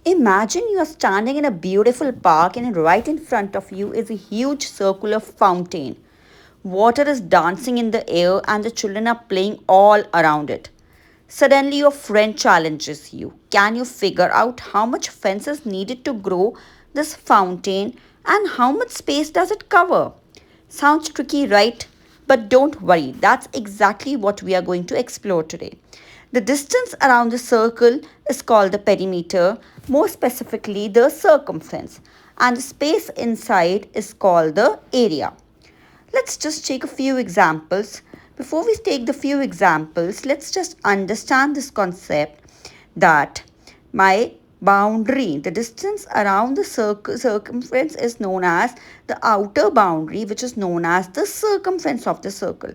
Imagine you are standing in a beautiful park and right in front of you is a huge circular fountain. Water is dancing in the air and the children are playing all around it. Suddenly, your friend challenges you. Can you figure out how much fence is needed to grow this fountain and how much space does it cover? Sounds tricky, right? But don't worry, that's exactly what we are going to explore today. The distance around the circle is called the perimeter, more specifically, the circumference, and the space inside is called the area. Let's just take a few examples. Before we take the few examples, let's just understand this concept that my boundary, the distance around the circumference is known as the outer boundary, which is known as the circumference of the circle.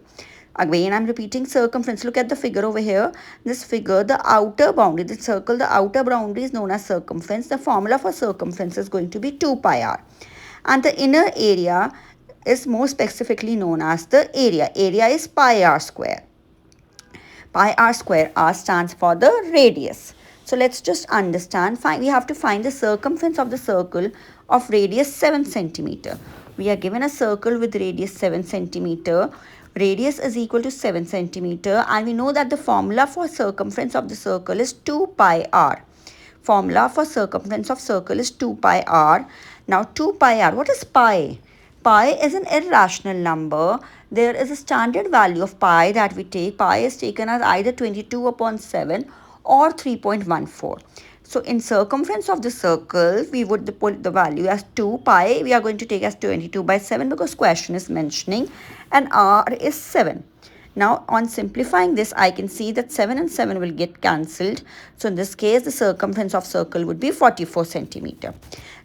Again, I'm repeating circumference. Look at the figure over here. This figure, the outer boundary, the circle, the outer boundary is known as circumference. The formula for circumference is going to be 2 pi r. And the inner area is more specifically known as the area. Area is pi r square. Pi r square, r stands for the radius. So let's just understand. We have to find the circumference of the circle of radius 7 centimeter. We are given a circle with radius 7 centimeter. Radius is equal to 7 centimeter and we know that the formula for circumference of the circle is 2 pi r. Formula for circumference of circle is 2 pi r. Now 2 pi r, what is pi? Pi is an irrational number. There is a standard value of pi that we take. Pi is taken as either 22 upon 7 or 3.14. So in circumference of the circle, we would put the value as 2 pi. We are going to take as 22 by 7 because question is mentioning and r is 7. Now on simplifying this, I can see that 7 and 7 will get cancelled. So in this case, the circumference of circle would be 44 centimeter.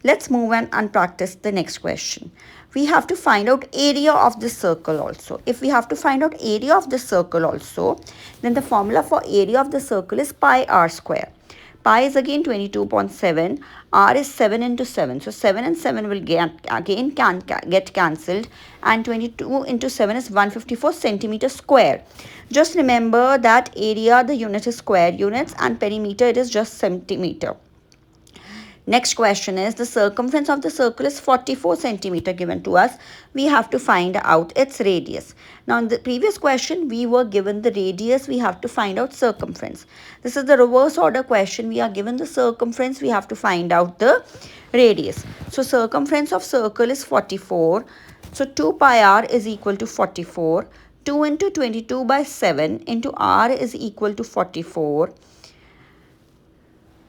Let's move and practice the next question. We have to find out area of the circle also. If we have to find out area of the circle also, then the formula for area of the circle is pi r square. Pi is again 22.7. R is 7 into 7. So 7 and 7 will get cancelled. And 22 into 7 is 154 centimeter square. Just remember that area, the unit is square units, and perimeter, it is just centimeter. Next question is the circumference of the circle is 44 centimeter given to us. We have to find out its radius. Now in the previous question we were given the radius, we have to find out circumference. This is the reverse order question. We are given the circumference, we have to find out the radius. So circumference of circle is 44. So 2 pi r is equal to 44. 2 into 22 by 7 into r is equal to 44.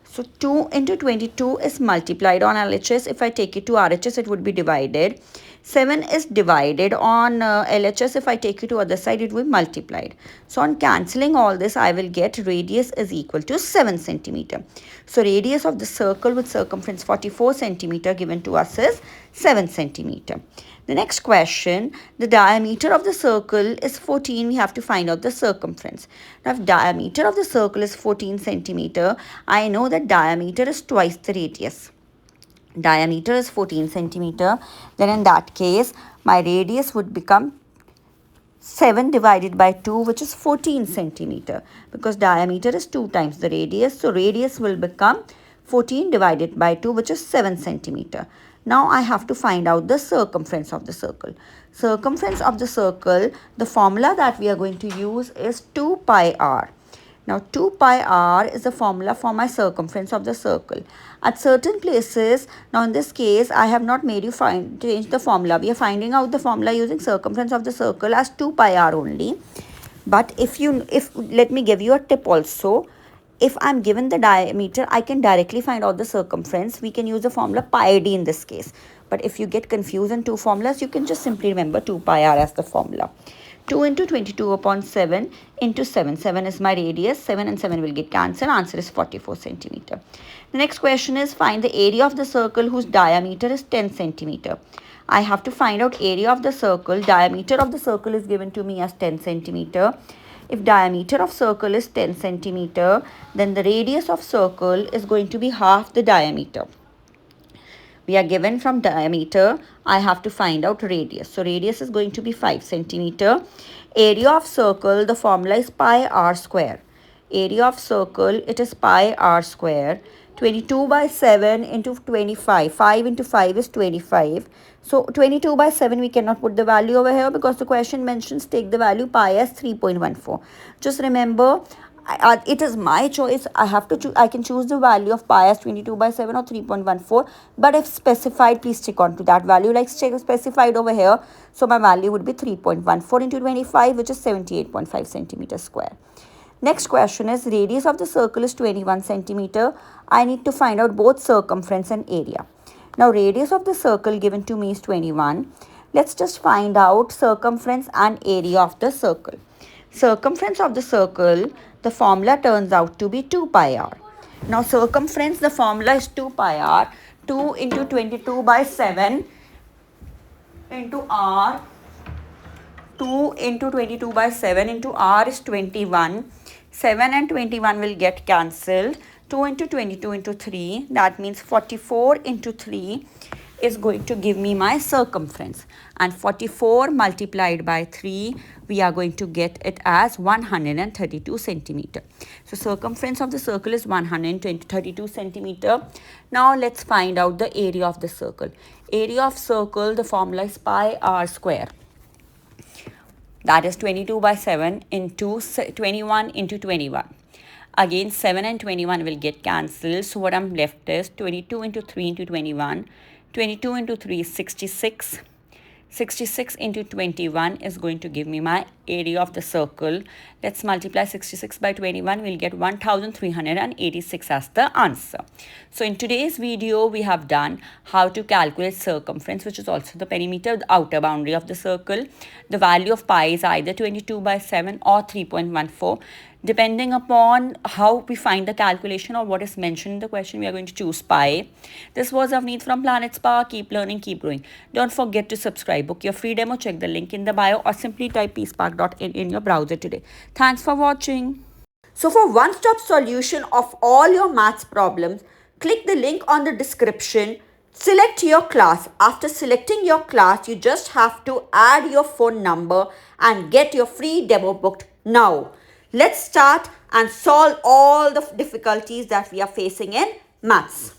So 2 into 22 is multiplied on LHS. If I take it to RHS, it would be divided. 7 is divided on LHS. If I take it to other side, it will be multiplied. So on cancelling all this, I will get radius is equal to 7 centimeter. So radius of the circle with circumference 44 centimeter given to us is 7 centimeter. The next question, the diameter of the circle is 14. We have to find out the circumference. Now, if diameter of the circle is 14 centimeter, I know that diameter is twice the radius. Diameter is 14 centimeter. Then in that case, my radius would become 7 divided by 2, which is 14 centimeter. Because diameter is 2 times the radius. So radius will become 14 divided by 2, which is 7 centimeter. Now I have to find out the circumference of the circle. Circumference of the circle, the formula that we are going to use is 2 pi r. Now 2 pi r is the formula for my circumference of the circle. At certain places, now in this case, I have not made you change the formula. We are finding out the formula using circumference of the circle as 2 pi r only. But let me give you a tip also. If I'm given the diameter, I can directly find out the circumference. We can use the formula pi d in this case. But if you get confused in two formulas, you can just simply remember 2 pi r as the formula. 2 into 22 upon 7 into 7. 7 is my radius. 7 and 7 will get cancelled. Answer is 44 centimeter. The next question is find the area of the circle whose diameter is 10 centimeter. I have to find out area of the circle. Diameter of the circle is given to me as 10 centimeter. If diameter of circle is 10 centimeter, then the radius of circle is going to be half the diameter. We are given from diameter, I have to find out radius. So radius is going to be 5 centimeter. Area of circle, the formula is pi r square. Area of circle, it is pi r square. 22 by 7 into 25. 5 into 5 is 25. So 22 by 7 we cannot put the value over here because the question mentions take the value pi as 3.14. Just remember, it is my choice. I have to choose. I can choose the value of pi as 22 by 7 or 3.14. But if specified, please stick on to that value like specified over here. So my value would be 3.14 into 25, which is 78.5 centimeters square. Next question is radius of the circle is 21 centimeter. I need to find out both circumference and area. Now radius of the circle given to me is 21. Let's just find out circumference and area of the circle. Circumference of the circle, the formula turns out to be 2 pi r. Now circumference, the formula is 2 pi r. 2 into 22 by 7 into r. 2 into 22 by 7 into r is 21. 7 and 21 will get cancelled. 2 into 22 into 3, that means 44 into 3 is going to give me my circumference. And 44 multiplied by 3, we are going to get it as 132 centimeter. So circumference of the circle is 132 centimeter. Now let's find out the area of the circle. Area of circle, the formula is pi r square. That is 22 by 7 into 21 into 21. Again, 7 and 21 will get cancelled. So what I'm left is 22 into 3 into 21. 22 into 3 is 66. 66 into 21 is going to give me my area of the circle. Let's multiply 66 by 21. We'll get 1386 as the answer. So in today's video, we have done how to calculate circumference, which is also the perimeter, the outer boundary of the circle. The value of pi is either 22 by 7 or 3.14. Depending upon how we find the calculation or what is mentioned in the question, we are going to choose pi. This was Avneet from Planet Spa. Keep learning, keep growing. Don't forget to subscribe. Book your free demo. Check the link in the bio or simply type pspark.in your browser today. Thanks for watching. So for one-stop solution of all your maths problems, click the link on the description. Select your class. After selecting your class, you just have to add your phone number and get your free demo booked now. Let's start and solve all the difficulties that we are facing in maths.